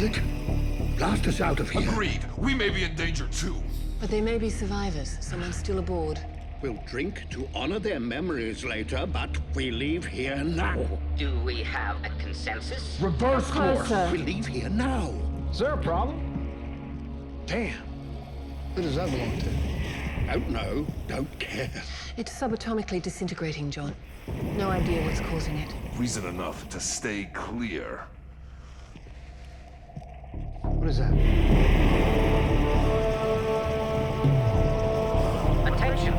Pilot, blast us out of here. Agreed. We may be in danger too. But they may be survivors. Someone's still aboard. We'll drink to honor their memories later, but we leave here now. Do we have a consensus? Reverse course. We leave here now. Is there a problem? Damn. Who does that belong to? Don't know, don't care. It's subatomically disintegrating, John. No idea what's causing it. Reason enough to stay clear. What is that? Attention!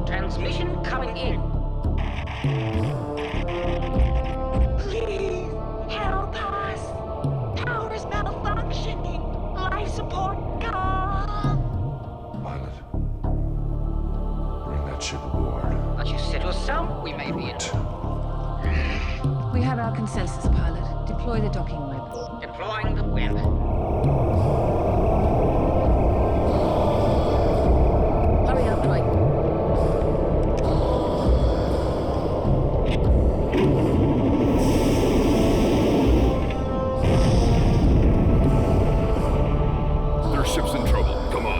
Transmission coming in. Please, help us! Power's malfunctioning! Life support gone! Pilot, bring that ship aboard. But you said yourself we may be in. We have our consensus, pilot. Deploy the docking web. Deploying the web. Hurry up, Crichton. Their ship's in trouble. Come on.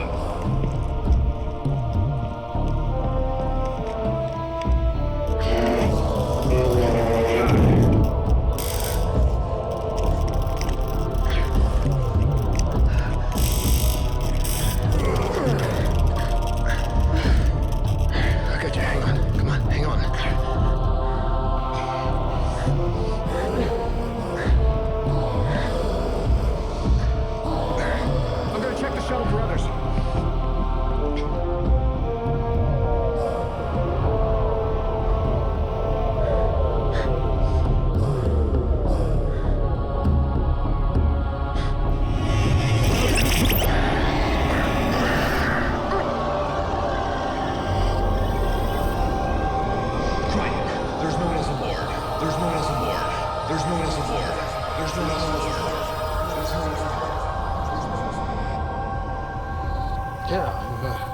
Yeah,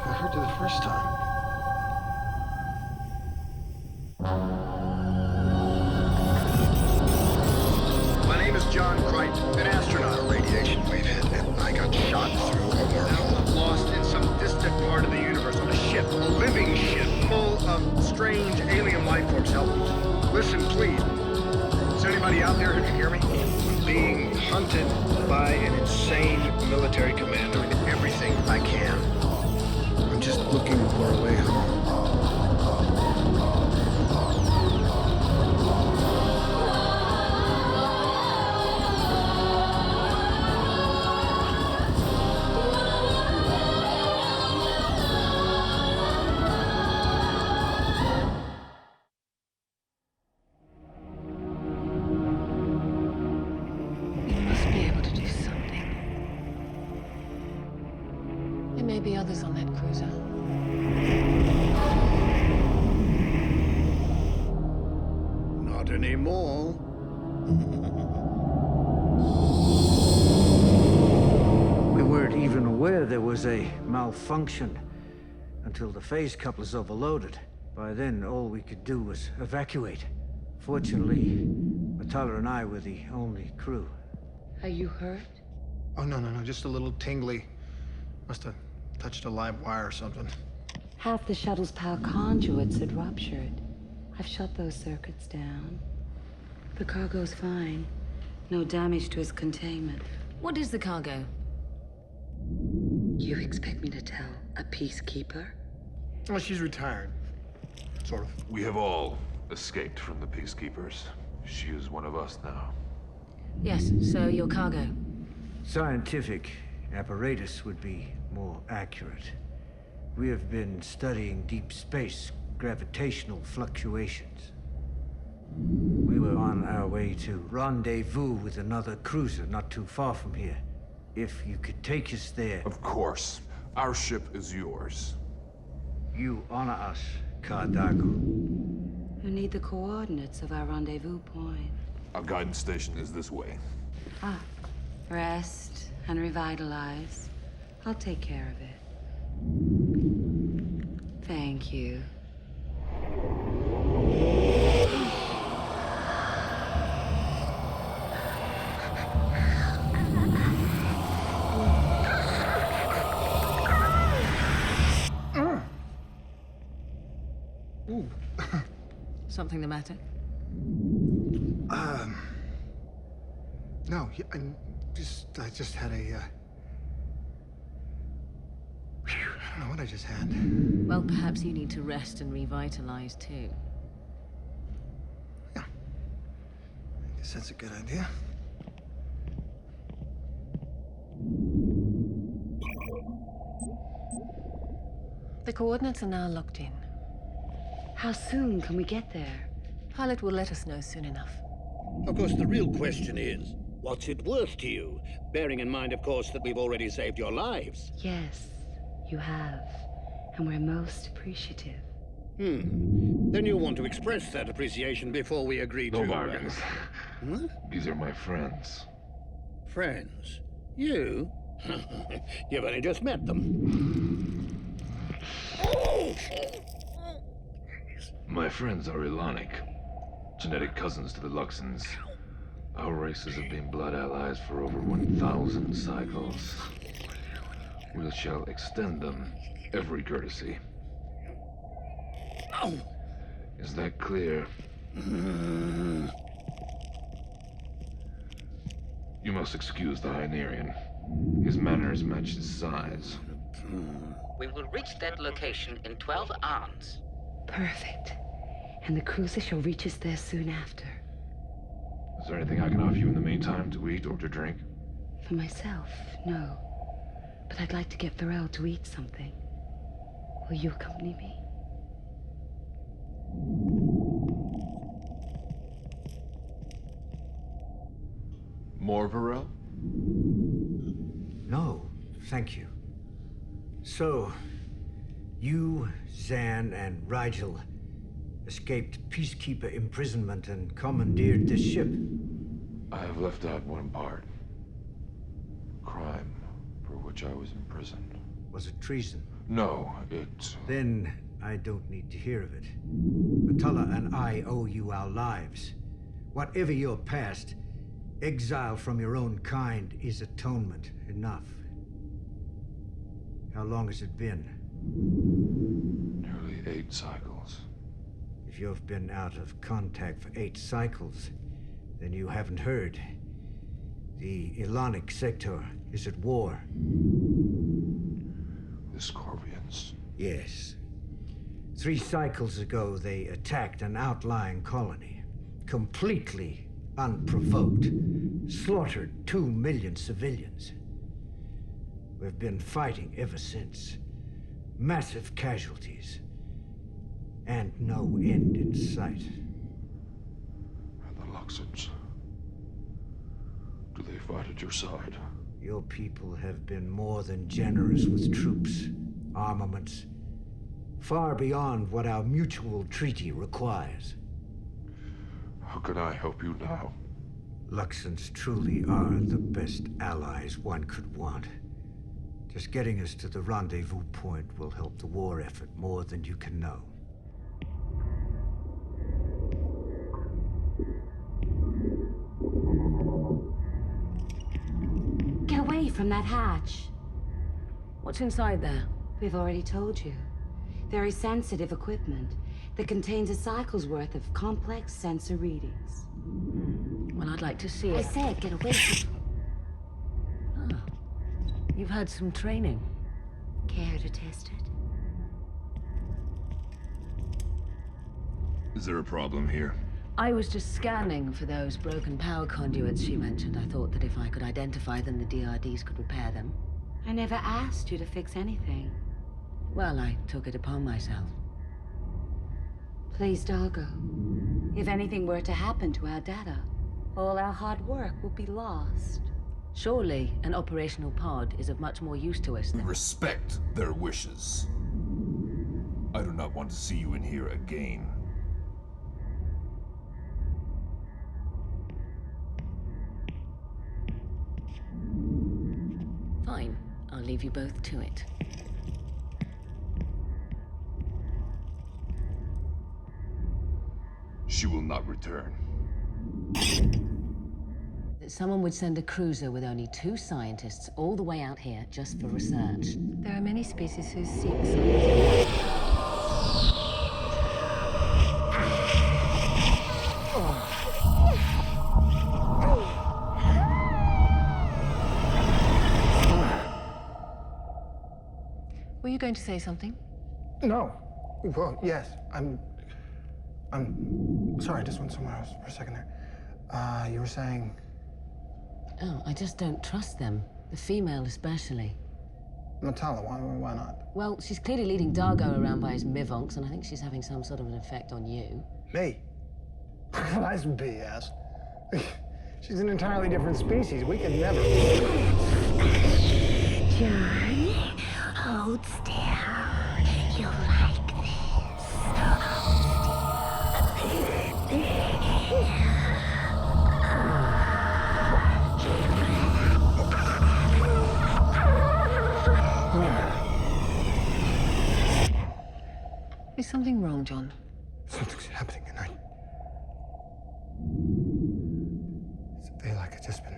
I heard you the first time. My name is John Crichton, an astronaut. Radiation wave hit, and I got shot through a wormhole. I'm lost in some distant part of the universe on a ship, a living ship, full of strange alien life forms. Help me. Listen, please. Is there anybody out there who can hear me? I'm being hunted by an insane military commander and everything I can. I'm just looking for a way home. We must be able to do something. There may be others on that cruiser. Not anymore. We weren't even aware there was a malfunction until the phase couplers overloaded. By then, all we could do was evacuate. Fortunately, Matala and I were the only crew. Are you hurt? Oh, no, just a little tingly. Must have touched a live wire or something. Half the shuttle's power conduits had ruptured. I've shut those circuits down. The cargo's fine. No damage to its containment. What is the cargo? You expect me to tell a peacekeeper? Well, she's retired. Sort of. We have all escaped from the Peacekeepers. She is one of us now. Yes, so your cargo. Scientific apparatus would be more accurate. We have been studying deep space gravitational fluctuations. We were on our way to rendezvous with another cruiser not too far from here. If you could take us there. Of course. Our ship is yours. You honor us, Cardago. You need the coordinates of our rendezvous point. Our guidance station is this way. Ah, rest and revitalize. I'll take care of it. Thank you. Something the matter? No, I just had a, I don't know what I just had. Well, perhaps you need to rest and revitalize, too. Yeah. I guess that's a good idea. The coordinates are now locked in. How soon can we get there? Pilot will let us know soon enough. Of course, the real question is, what's it worth to you? Bearing in mind, of course, that we've already saved your lives. Yes, you have. And we're most appreciative. Then you'll want to express that appreciation before we agree to... No bargains. Huh? These are my friends. Friends? You? You've only just met them. My friends are Ilanic, genetic cousins to the Luxans. Our races have been blood allies for over 1,000 cycles. We shall extend them every courtesy. Is that clear? You must excuse the Hynerian. His manners match his size. We will reach that location in 12 hours. Perfect. And the cruiser shall reach us there soon after. Is there anything I can offer you in the meantime to eat or to drink? For myself, no. But I'd like to get Pharrell to eat something. Will you accompany me? More Varel? No, thank you. So, you, Zan, and Rigel escaped peacekeeper imprisonment and commandeered this ship. I have left out one part. Crime for which I was imprisoned. Was it treason? No, it... Then I don't need to hear of it. Batala and I owe you our lives. Whatever your past, exile from your own kind is atonement enough. How long has it been? Nearly 8 cycles. If you've been out of contact for 8 cycles, then you haven't heard. The Ilanic sector is at war. The Scorpions. Yes. 3 cycles ago, they attacked an outlying colony. Completely unprovoked. Slaughtered 2 million civilians. We've been fighting ever since. Massive casualties. And no end in sight. And the Luxans. Do they fight at your side? Your people have been more than generous with troops, armaments, far beyond what our mutual treaty requires. How can I help you now? Luxans truly are the best allies one could want. Just getting us to the rendezvous point will help the war effort more than you can know. Get away from that hatch. What's inside there? We've already told you. Very sensitive equipment that contains a cycle's worth of complex sensor readings. Well, I'd like to see I it. said get away from... Ah, you've had some training. Care to test it? Is there a problem here? I was just scanning for those broken power conduits she mentioned. I thought that if I could identify them, the DRDs could repair them. I never asked you to fix anything. Well, I took it upon myself. Please, Dargo. If anything were to happen to our data, all our hard work will be lost. Surely, an operational pod is of much more use to us We than... respect their wishes. I do not want to see you in here again. Fine. I'll leave you both to it. She will not return. That someone would send a cruiser with only 2 scientists all the way out here just for research. There are many species who seek science. you going to say something? No. Well, yes. I'm sorry, I just went somewhere else for a second there. You were saying... Oh, I just don't trust them. The female especially. Matala, why not? Well, she's clearly leading Dargo around by his mivonks, and I think she's having some sort of an effect on you. Me? That's BS. She's an entirely different species. We could never... John, hold still. You'll like this. Is something wrong, John? Something's happening, and I feel like it's just been...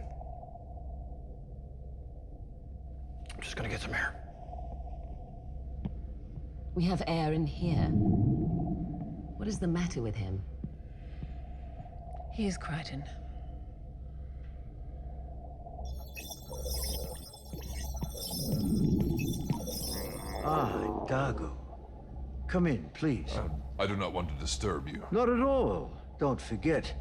I'm just gonna get some air. We have air in here. What is the matter with him? He is Crichton. Ah, Dargo. Come in, please. I do not want to disturb you. Not at all. Don't forget,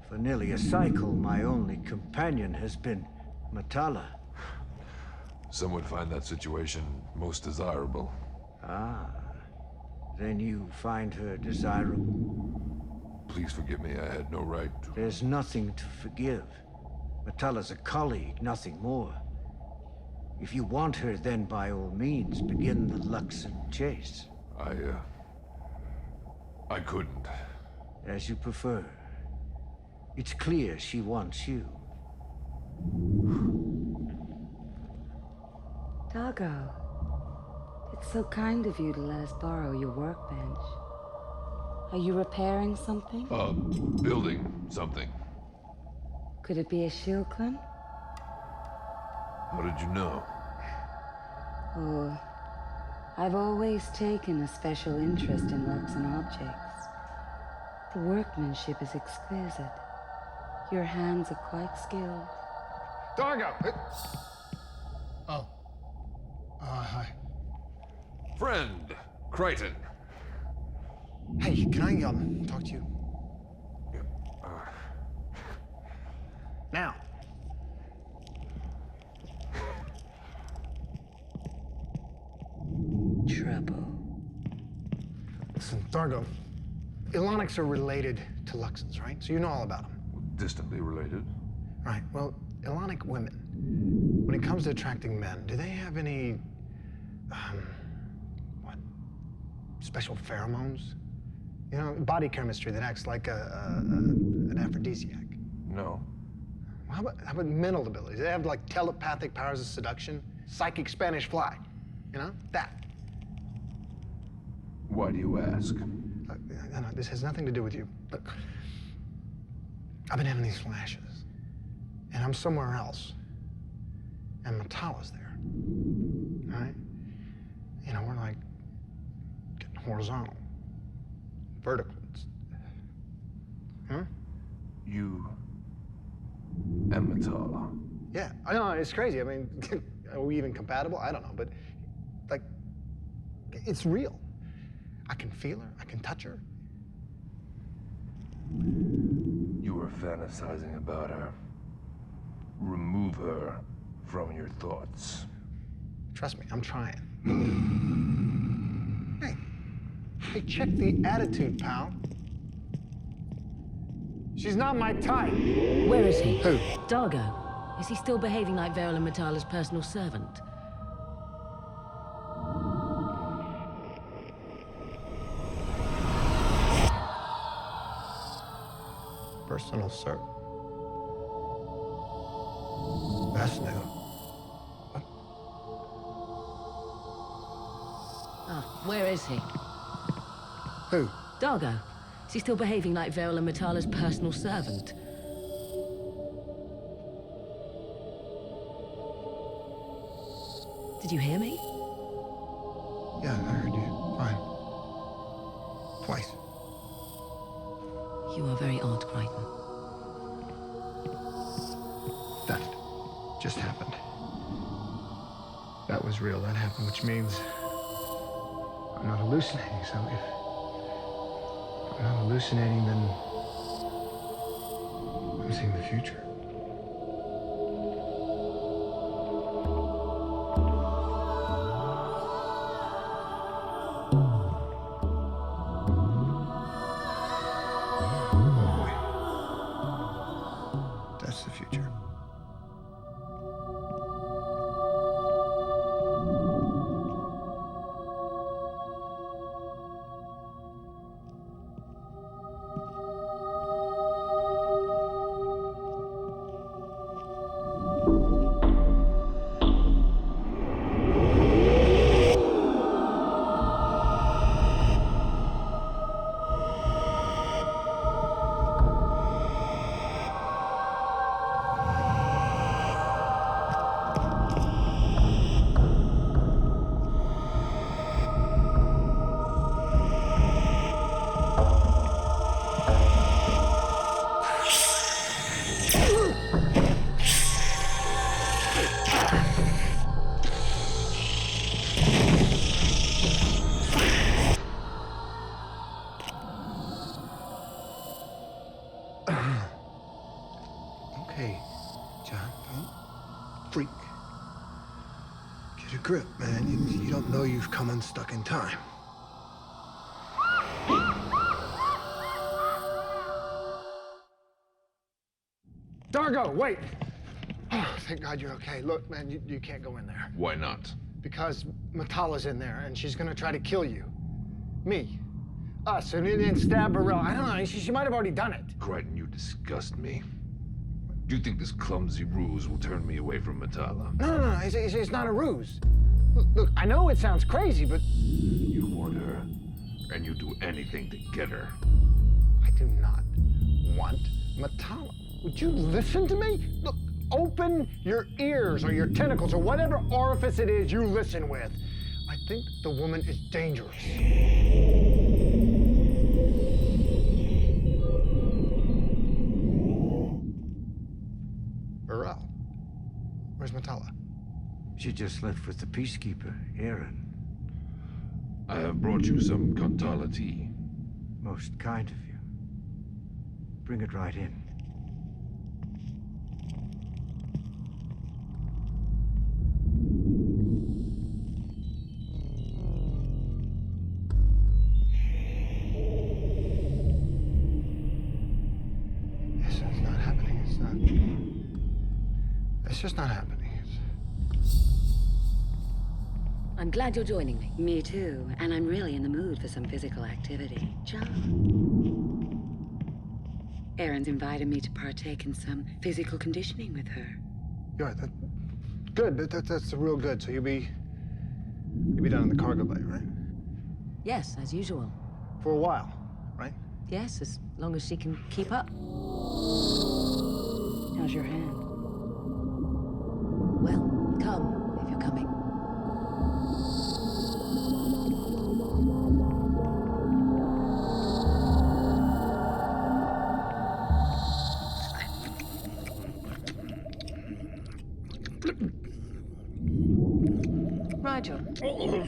for nearly a cycle, my only companion has been Matala. Some would find that situation most desirable. Ah, then you find her desirable? Please forgive me, I had no right to... There's nothing to forgive. Matala's a colleague, nothing more. If you want her, then by all means, begin the Luxan chase. I couldn't. As you prefer. It's clear she wants you. Dargo, it's so kind of you to let us borrow your workbench. Are you repairing something? Building something. Could it be a shilklan? How did you know? Oh, I've always taken a special interest in Luxan objects. The workmanship is exquisite. Your hands are quite skilled. Dargo! Oh. Hi. Friend, Crichton. Hey, can I, talk to you? Now. Trouble. Listen, Dargo, Ilanics are related to Luxans, right? So you know all about them. Distantly related. Right, well, Ilanic women, when it comes to attracting men, do they have any, special pheromones? You know, body chemistry that acts like an aphrodisiac? No. Well, how about mental abilities? Do they have, like, telepathic powers of seduction? Psychic Spanish fly? You know, that. Why do you ask? No, this has nothing to do with you. Look, I've been having these flashes, and I'm somewhere else, and Matala's there, all right? You know, we're like getting horizontal, vertical. Huh? You and Matala. Yeah, I know, it's crazy. I mean, are we even compatible? I don't know, but like, it's real. I can feel her, I can touch her. You were fantasizing about her. Remove her from your thoughts. Trust me, I'm trying. Hey, check the attitude, pal. She's not my type. Where is he? Who? Dargo. Is he still behaving like Veryl and Matala's personal servant? Personal servant. That's new. What? Ah, where is he? Who? Dargo. Is he still behaving like Veryl and Matala's personal servant? Did you hear me? Yeah, I heard you. Fine. Twice. You are very odd, Crichton. That just happened. That was real. That happened, which means hallucinating, so if I'm not hallucinating, then I'm seeing the future. That's the future. Okay, John, don't freak. Get a grip, man. You don't know you've come unstuck in time. Dargo, wait! Oh, thank God you're okay. Look, man, you can't go in there. Why not? Because Matala's in there, and she's gonna try to kill you. Me. Us, and then stab her. I don't know, she might have already done it. Crichton, you disgust me. Do you think this clumsy ruse will turn me away from Matala? No, it's not a ruse. Look, I know it sounds crazy, but... You want her, and you do anything to get her. I do not want Matala. Would you listen to me? Look, open your ears or your tentacles or whatever orifice it is you listen with. I think the woman is dangerous. Burrell, where's Matala? She just left with the peacekeeper, Aaron. I have brought you some Kantala tea. Most kind of you. Bring it right in. It's just not happening. I'm glad you're joining me. Me too, and I'm really in the mood for some physical activity. John. Erin's invited me to partake in some physical conditioning with her. Yeah, good. That's real good. So you'll be down in the cargo bay, right? Yes, as usual. For a while, right? Yes, as long as she can keep up. How's your hand? Well, come, if you're coming. Rigel. Oh,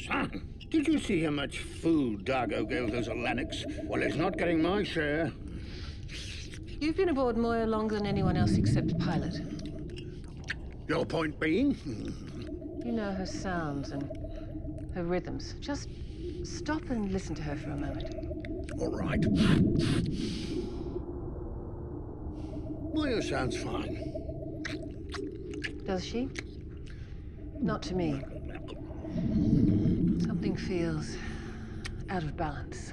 son, did you see how much food Dargo gave those Ilanics? Well, he's not getting my share. You've been aboard Moya longer than anyone else except Pilot. Your point being? You know her sounds and her rhythms. Just stop and listen to her for a moment. All right. Moya sounds fine. Does she? Not to me. Something feels out of balance.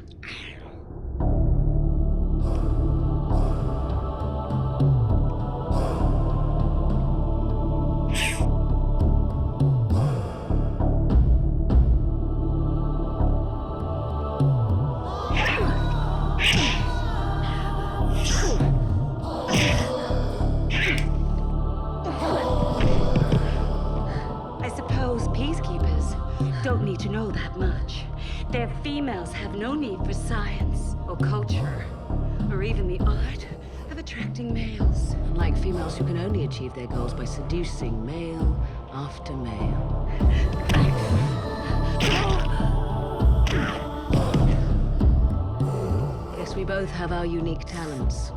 Don't need to know that much. Their females have no need for science or culture or even the art of attracting males. Unlike females who can only achieve their goals by seducing male after male. Perhaps we both have our unique talents.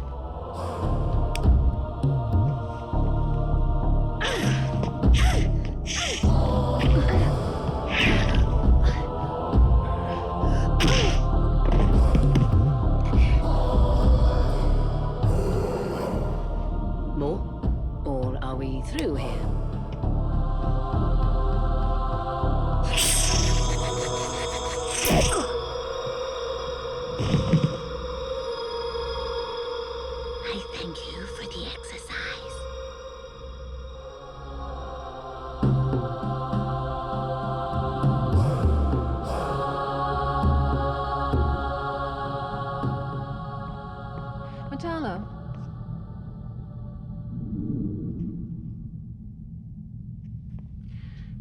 More? Or are we through here? I thank you for the exercise. Matala.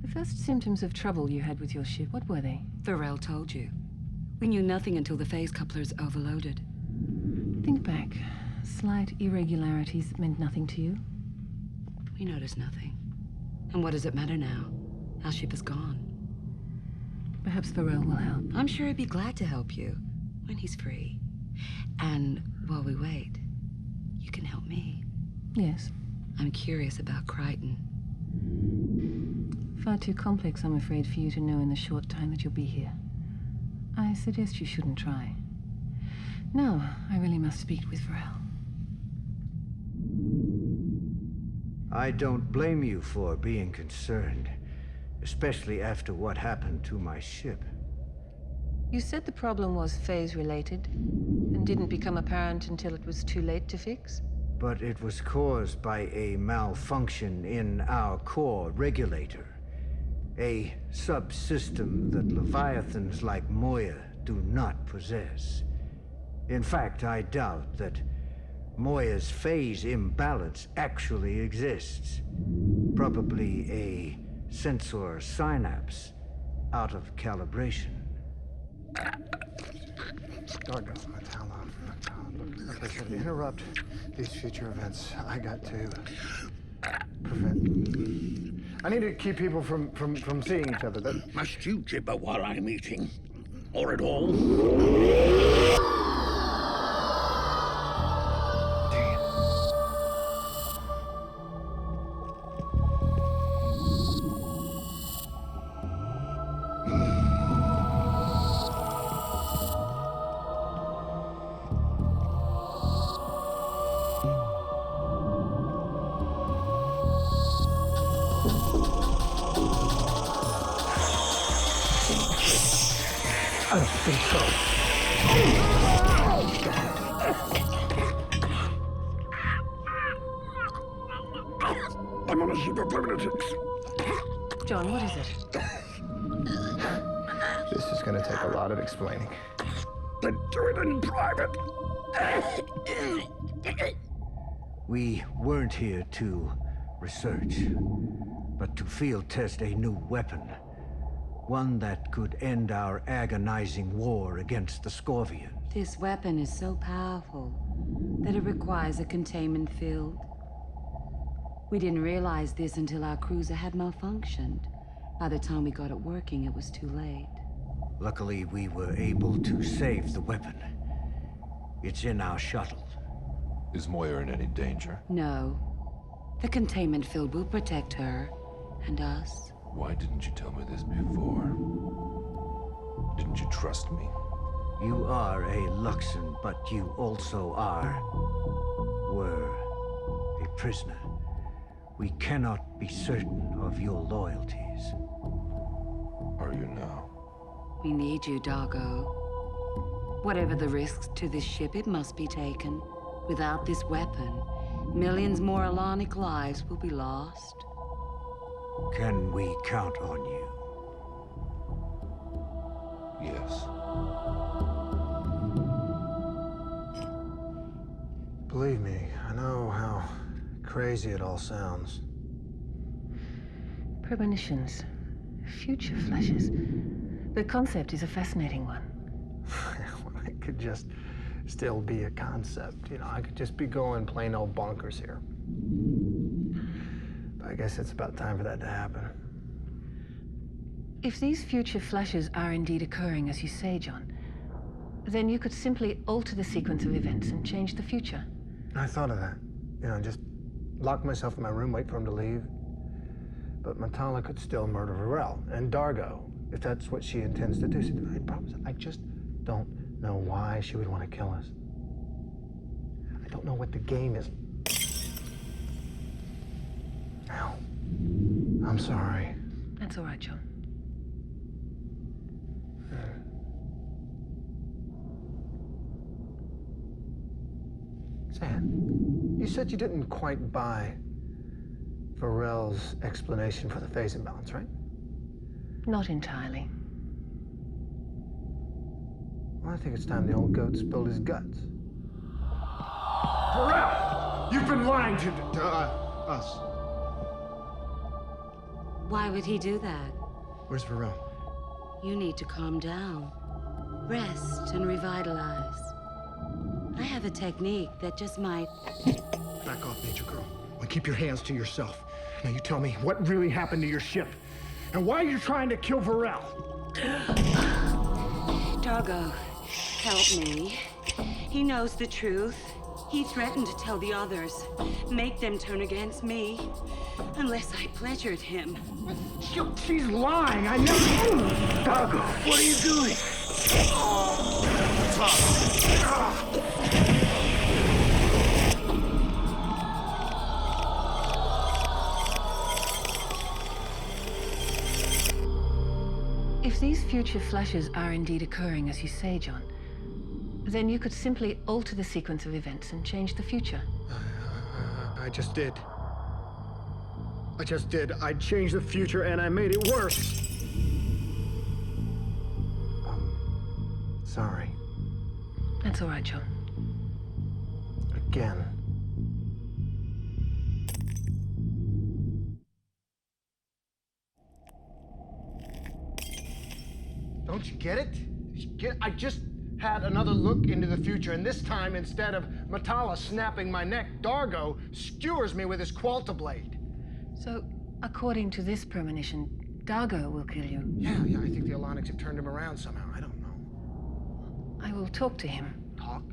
The first symptoms of trouble you had with your ship, what were they? Varel told you. We knew nothing until the phase couplers overloaded. Think back. Slight irregularities that meant nothing to you? We noticed nothing. And what does it matter now? Our ship is gone. Perhaps Varel will help. I'm sure he'd be glad to help you when he's free. And while we wait, you can help me. Yes. I'm curious about Crichton. Far too complex, I'm afraid, for you to know in the short time that you'll be here. I suggest you shouldn't try. Now, I really must speak with Varel. I don't blame you for being concerned, especially after what happened to my ship. You said the problem was phase-related, and didn't become apparent until it was too late to fix? But it was caused by a malfunction in our core regulator. A subsystem that Leviathans like Moya do not possess. In fact, I doubt that Moya's phase imbalance actually exists. Probably a sensor synapse out of calibration. Doggone Matala. Look, like I said, to interrupt these future events, I got to prevent. I need to keep people from seeing each other. Must you gibber while I'm eating? Or at all? I don't think so. I'm on a super lunatics. John, what is it? This is gonna take a lot of explaining. Then do it in private. We weren't here to research, but to field test a new weapon. One that could end our agonizing war against the Scorvians. This weapon is so powerful that it requires a containment field. We didn't realize this until our cruiser had malfunctioned. By the time we got it working, it was too late. Luckily, we were able to save the weapon. It's in our shuttle. Is Moya in any danger? No. The containment field will protect her and us. Why didn't you tell me this before? Didn't you trust me? You are a Luxan, but you also were a prisoner. We cannot be certain of your loyalties. Are you now? We need you, Doggo. Whatever the risks to this ship, it must be taken. Without this weapon, millions more Ilanic lives will be lost. Can we count on you? Yes. Believe me, I know how crazy it all sounds. Premonitions. Future flashes. The concept is a fascinating one. It could just still be a concept. You know, I could just be going plain old bonkers here. But I guess it's about time for that to happen. If these future flashes are indeed occurring, as you say, John, Then you could simply alter the sequence of events and change the future. I thought of that. You know, just lock myself in my room, wait for him to leave. But Matala could still murder Varel and Dargo, if that's what she intends to do. So I just don't know why she would want to kill us. I don't know what the game is. Al, I'm sorry. That's all right, John. Sam, you said you didn't quite buy Varel's explanation for the phase imbalance, right? Not entirely. Well, I think it's time the old goat spilled his guts. Varel! You've been lying to us. Why would he do that? Where's Varel? You need to calm down. Rest and revitalize. I have a technique that just might... Back off, nature girl. And keep your hands to yourself. Now you tell me what really happened to your ship. And why you're trying to kill Varel. Dargo, help me. He knows the truth. He threatened to tell the others, make them turn against me, unless I pleasured him. She's lying. I never... Dargo, what are you doing? If these future flashes are indeed occurring, as you say, John, then you could simply alter the sequence of events and change the future. I just did. I changed the future and I made it worse. Sorry. That's all right, John. Again. Don't you get it? I just had another look into the future, and this time, instead of Matala snapping my neck, Dargo skewers me with his qualta blade. So, according to this premonition, Dargo will kill you. Yeah, I think the Ilanics have turned him around somehow. I don't know. I will talk to him. Talk?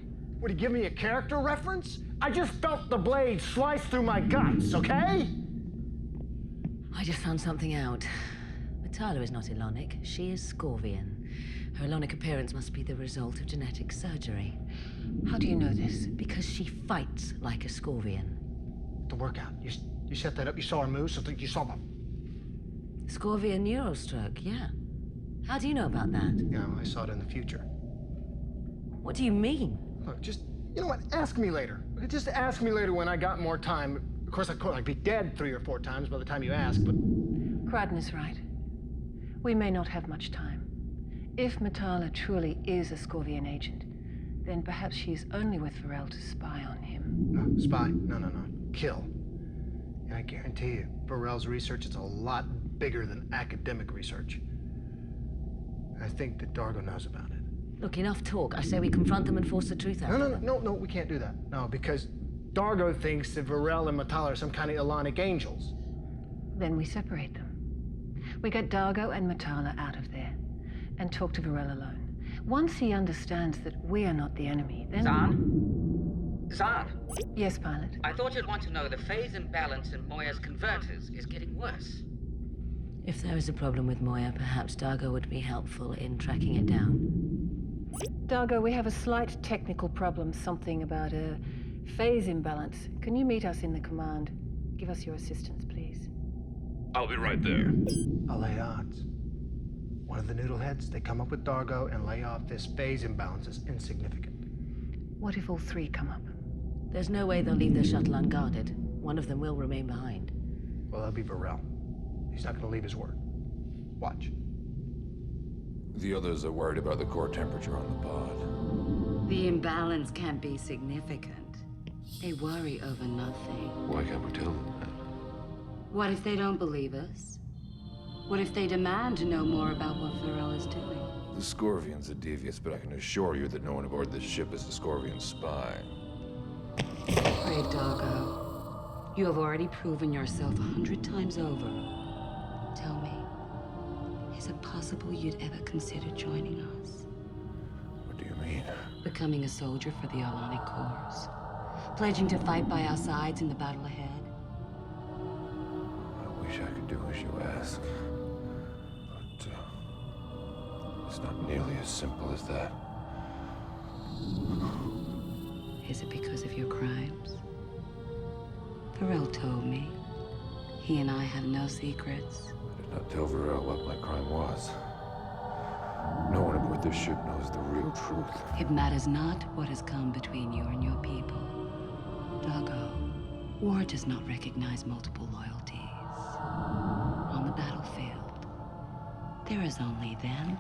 Would he give me a character reference? I just felt the blade slice through my guts, okay? I just found something out. Matala is not Ilanic. She is Scorvian. Her Ilanic appearance must be the result of genetic surgery. How do you know this? Because she fights like a Scorvian. The workout. You set that up, you saw her move, so you saw the... Scorvian neurostroke, yeah. How do you know about that? Yeah, I saw it in the future. What do you mean? Look, just, you know what, ask me later. Just ask me later when I got more time. Of course, I'd be dead 3 or 4 times by the time you ask, but... Crichton is right. We may not have much time. If Matala truly is a Scorvian agent, then perhaps she's only with Varel to spy on him. No, spy? No. Kill. And I guarantee you, Varel's research is a lot bigger than academic research. I think that Dargo knows about it. Look, enough talk. I say we confront them and force the truth out of them. No, we can't do that. No, because Dargo thinks that Varel and Matala are some kind of Ilanic angels. Then we separate them. We get Dargo and Matala out of there, and talk to Varel alone. Once he understands that we are not the enemy, then... Zahn? Yes, pilot? I thought you'd want to know the phase imbalance in Moya's converters is getting worse. If there is a problem with Moya, perhaps Dargo would be helpful in tracking it down. Dargo, we have a slight technical problem, something about a phase imbalance. Can you meet us in the command? Give us your assistance, please. I'll be right there. I'll lay odds. One of the noodleheads, they come up with Dargo and lay off this phase imbalance as insignificant. What if all 3 come up? There's no way they'll leave their shuttle unguarded. One of them will remain behind. Well, that'll be Varel. He's not gonna leave his word. Watch. The others are worried about the core temperature on the pod. The imbalance can't be significant. They worry over nothing. Why can't we tell them that? What if they don't believe us? What if they demand to know more about what Varel is doing? The Scorvians are devious, but I can assure you that no one aboard this ship is a Scorvian spy. Brave Dargo, you have already proven yourself 100 times over. Tell me, is it possible you'd ever consider joining us? Or do you mean? Becoming a soldier for the Ilanic Corps. Pledging to fight by our sides in the battle ahead. I wish I could do as you ask. But, it's not nearly as simple as that. Is it because of your crimes? Varel told me. He and I have no secrets. I did not tell Varel what my crime was. No one aboard this ship knows the real truth. It matters not what has come between you and your people. Doggo, war does not recognize multiple loyalties. On the battlefield, there is only them.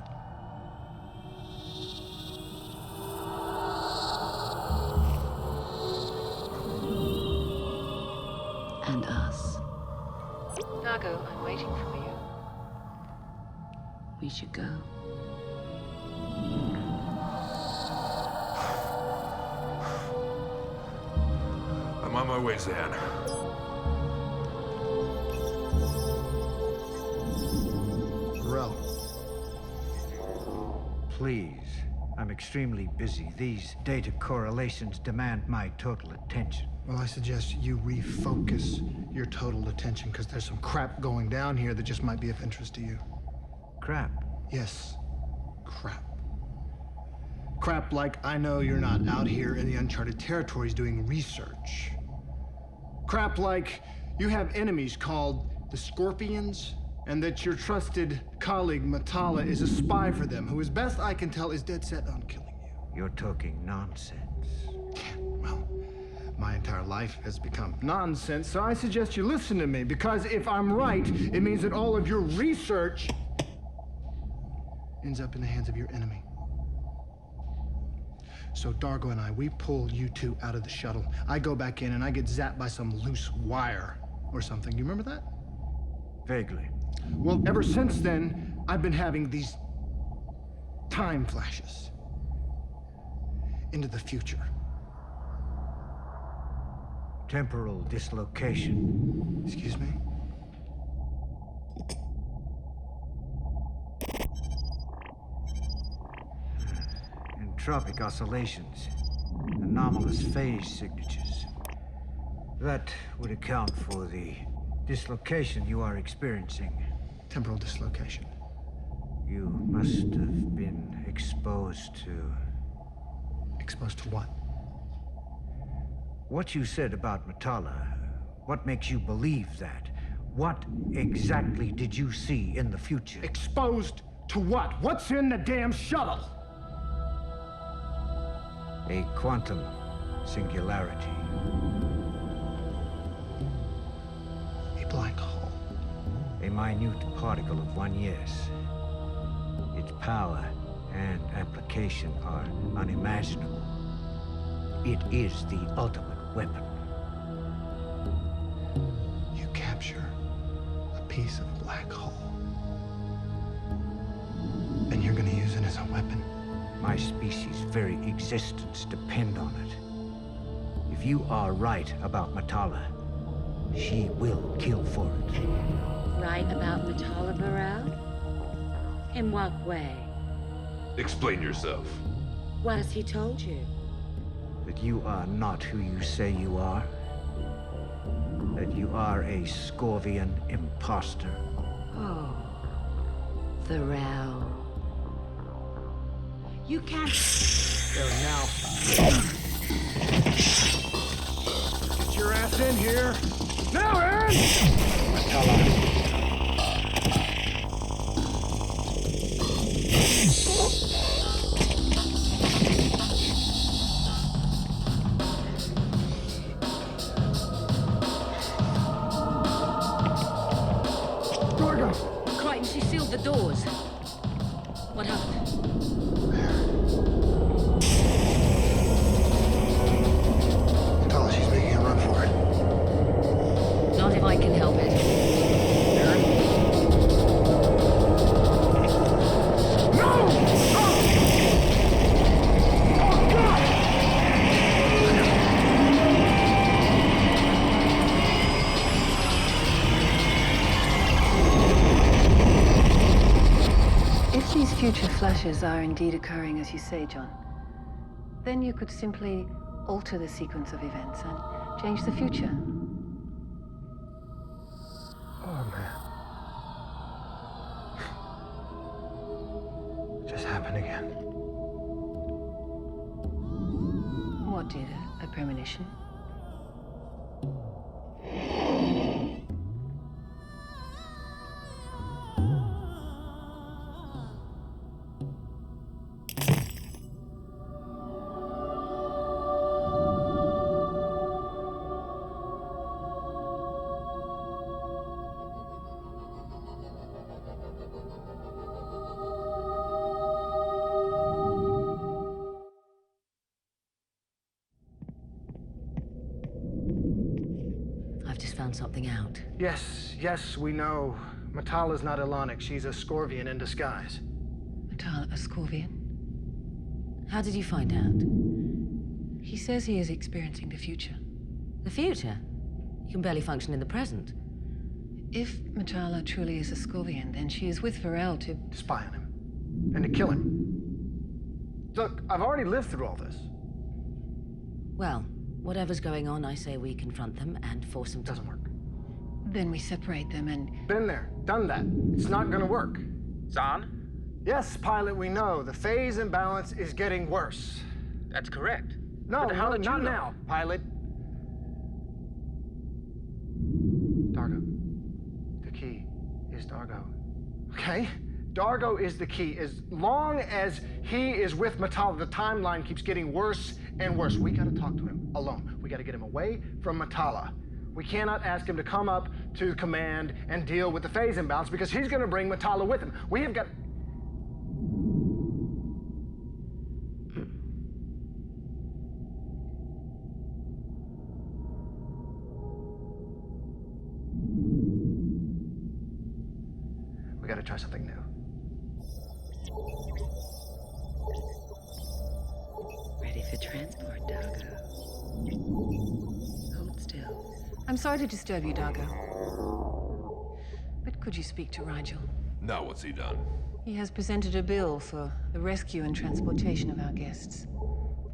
And us. Doggo, I'm waiting for you. We should go. I'm on my way, Zan. Varel. Please. I'm extremely busy. These data correlations demand my total attention. Well, I suggest you refocus your total attention, because there's some crap going down here that just might be of interest to you. Crap. Yes, crap. Crap like I know you're not out here in the uncharted territories doing research. Crap like you have enemies called the Scorpions, and that your trusted colleague Matala is a spy for them, who, as best I can tell, is dead set on killing you. You're talking nonsense. Well, my entire life has become nonsense, so I suggest you listen to me, because if I'm right, it means that all of your research ends up in the hands of your enemy. So Dargo and I, we pull you two out of the shuttle. I go back in and I get zapped by some loose wire or something. You remember that? Vaguely. Well, ever since then, I've been having these time flashes into the future. Temporal dislocation. Excuse me? Entropic oscillations. Anomalous phase signatures. That would account for the dislocation you are experiencing. Temporal dislocation. You must have been exposed to... Exposed to what? What you said about Matala, what makes you believe that? What exactly did you see in the future? Exposed to what? What's in the damn shuttle? A quantum singularity. A black hole. A minute particle of 1 yes. Its power and application are unimaginable. It is the ultimate weapon. You capture a piece of black hole, and you're gonna use it as a weapon? My species' very existence depend on it. If you are right about Matala, she will kill for it. Right about Matala Varel? In what way? Explain yourself. What has he told you? That you are not who you say you are. That you are a Scorvian imposter. Oh, Varel. You can't... There now. Get your ass in here. Now, Aaron! Matala. Crichton, she sealed the doors. What happened? Matala, she's making a run for it. Not if I can help it. Aaron? No! Oh! Oh, God! If these future flashes are indeed occurring as you say, John, Then you could simply alter the sequence of events and change the future. Oh, man. It just happened again. What did? A premonition? Found something out. Yes, we know. Matala's not Ilanics. She's a Scorvian in disguise. Matala, a Scorvian? How did you find out? He says he is experiencing the future. The future? You can barely function in the present. If Matala truly is a Scorvian, then she is with Varel to spy on him. And to kill him. Look, I've already lived through all this. Well, whatever's going on, I say we confront them and force them to... Doesn't work. Then we separate them and... Been there, done that. It's not gonna work. Zahn? Yes, pilot, we know. The phase imbalance is getting worse. That's correct. No, but how did you not know? now, pilot. Dargo. The key is Dargo. Okay? Dargo is the key. As long as he is with Matala, the timeline keeps getting worse and worse. We gotta talk to him alone. We gotta get him away from Matala. We cannot ask him to come up to command and deal with the phase imbalance because he's gonna bring Matala with him. We have got... We gotta try something new. Ready for transport, Dargo. Hold still. I'm sorry to disturb you, Dargo. But could you speak to Rigel? Now what's he done? He has presented a bill for the rescue and transportation of our guests.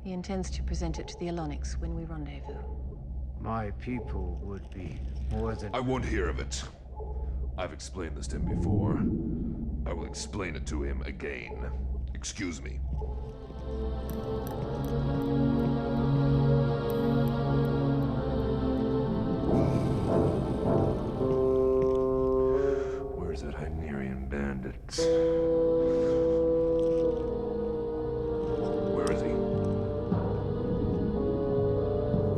He intends to present it to the Ilanics when we rendezvous. My people would be more than... I won't hear of it. I've explained this to him before. I will explain it to him again. Excuse me. Where's that Hynerian bandit? Where is he?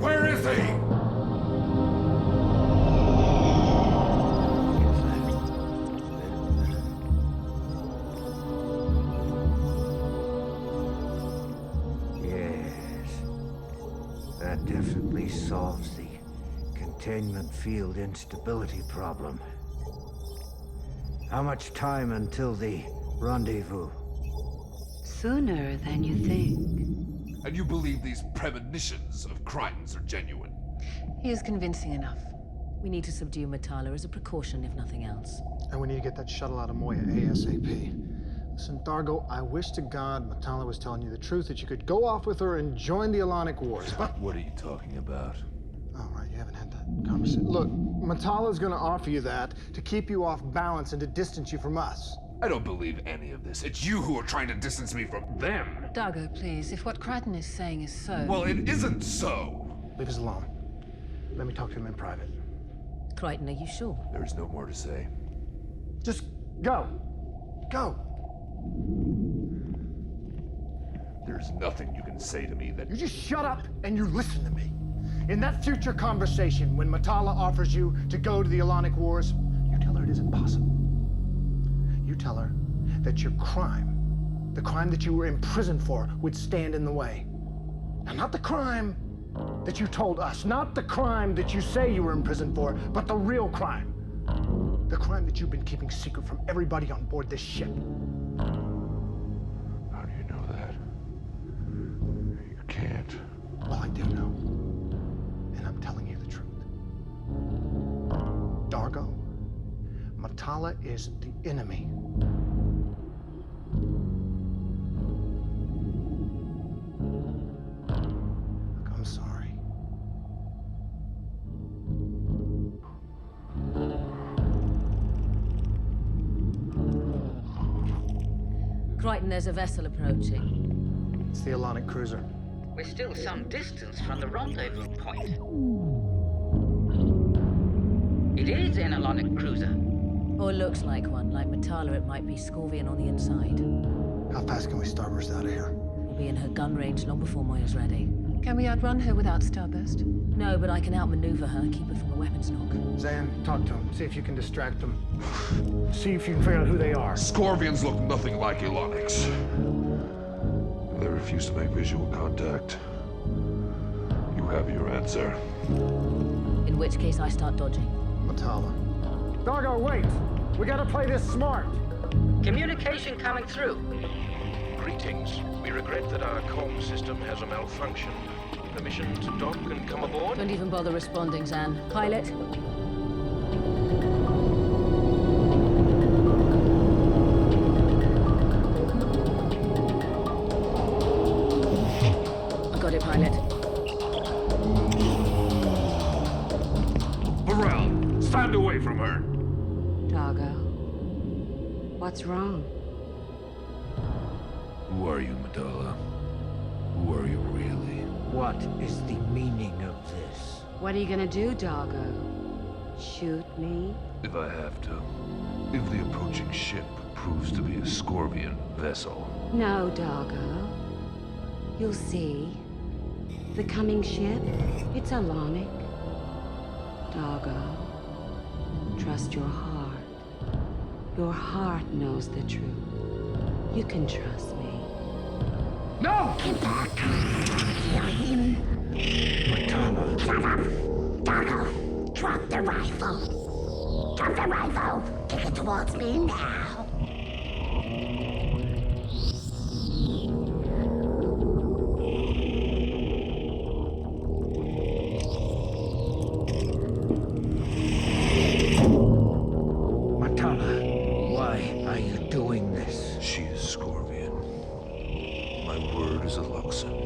Where is he? That definitely solves the containment field instability problem. How much time until the rendezvous? Sooner than you think. And you believe these premonitions of Crichton's are genuine? He is convincing enough. We need to subdue Matala as a precaution, if nothing else. And we need to get that shuttle out of Moya ASAP. Listen, Dargo, I wish to God Matala was telling you the truth, that you could go off with her and join the Ilanic Wars, but... What are you talking about? Oh, right, you haven't had that conversation. Look, Matala's gonna offer you that to keep you off balance and to distance you from us. I don't believe any of this. It's you who are trying to distance me from them. Dargo, please, if what Crichton is saying is so... Well, it isn't so. Leave us alone. Let me talk to him in private. Crichton, are you sure? There's no more to say. Just go. Go. There's nothing you can say to me that... You just shut up and you listen to me. In that future conversation, when Matala offers you to go to the Ilanic Wars, you tell her it isn't possible. You tell her that your crime, the crime that you were imprisoned for, would stand in the way. Now, not the crime that you told us, not the crime that you say you were imprisoned for, but the real crime. The crime that you've been keeping secret from everybody on board this ship. How do you know that? You can't. Well, I do know. And I'm telling you the truth. Dargo, Matala is the enemy. Crichton, there's a vessel approaching. It's the Ilanic cruiser. We're still some distance from the rendezvous point. It is an Ilanic cruiser. Or looks like one. Like Metala, it might be Scorvian on the inside. How fast can we starburst out of here? We'll be in her gun range long before Moya's ready. Can we outrun her without starburst? No, but I can outmaneuver her, keep her from a weapons knock. Zan, talk to them. See if you can distract them. See if you can figure out who they are. Scorvians look nothing like Ilanics. They refuse to make visual contact. You have your answer. In which case I start dodging. Metala. Doggo, wait! We gotta play this smart! Communication coming through. Greetings. We regret that our comm system has a malfunction. Permission to dock and come aboard? Don't even bother responding, Zan. Pilot. I got it, pilot. Varel, stand away from her. Doggo, what's wrong? Who are you, Metala? Who are you really? What is the meaning of this? What are you gonna do, Doggo? Shoot me? If I have to. If the approaching ship proves to be a Scorvian vessel. No, Doggo. You'll see. The coming ship, it's Ilanic. Doggo, trust your heart. Your heart knows the truth. You can trust me. No! Get back! Kill him! Doggo, drop the rifle! Drop the rifle! Take it towards me now! Metala, why are you doing this? She is Scorvian. My word is a Luxan.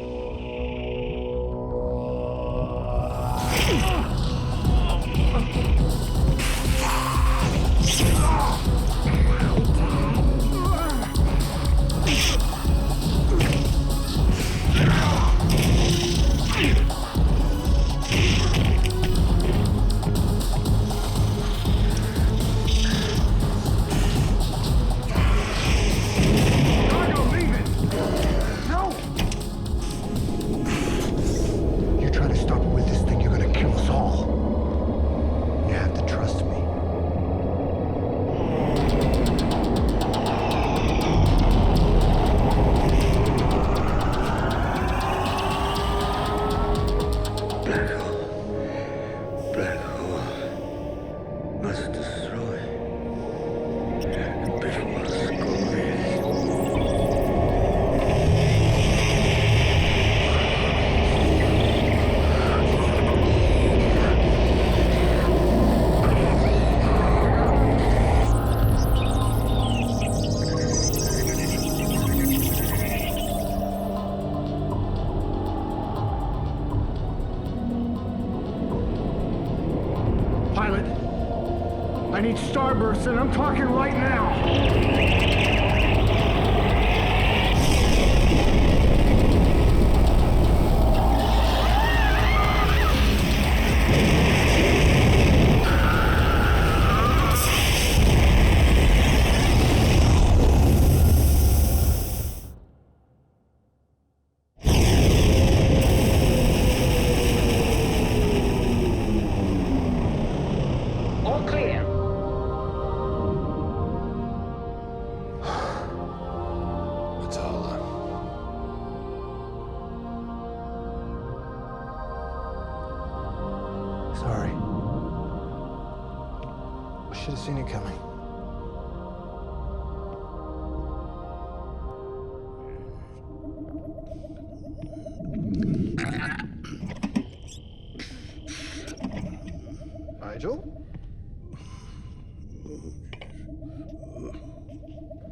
I need starburst, and I'm talking right now.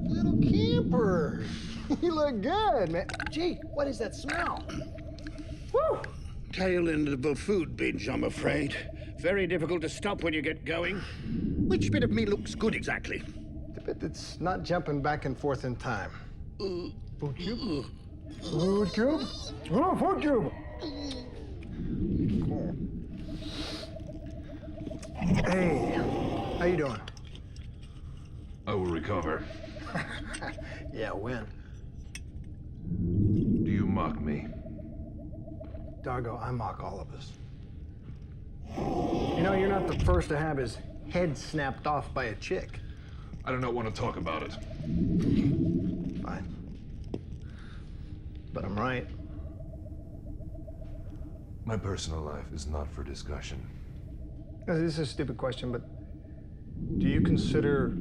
Little camper. You look good, man. Gee, what is that smell? Woo! Tail end of a food binge, I'm afraid. Very difficult to stop when you get going. Which bit of me looks good exactly? The bit that's not jumping back and forth in time. Food cube? Food cube? Oh, food cube! Cool. Hey, how you doing? I will recover. Yeah, when? Do you mock me? Dargo, I mock all of us. You know, you're not the first to have his head snapped off by a chick. I do not want to talk about it. Fine. But I'm right. My personal life is not for discussion. This is a stupid question, but do you consider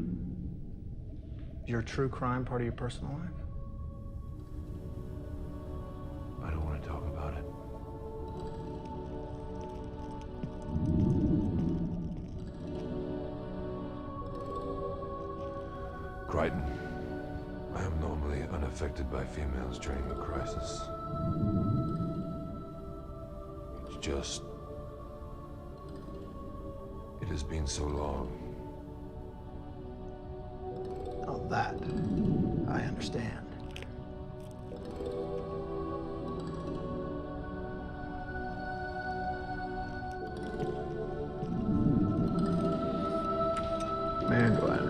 your true crime part of your personal life? I don't want to talk about it. Crichton, I am normally unaffected by females during a crisis. It's just... it has been so long. Oh, that I understand. Man, do I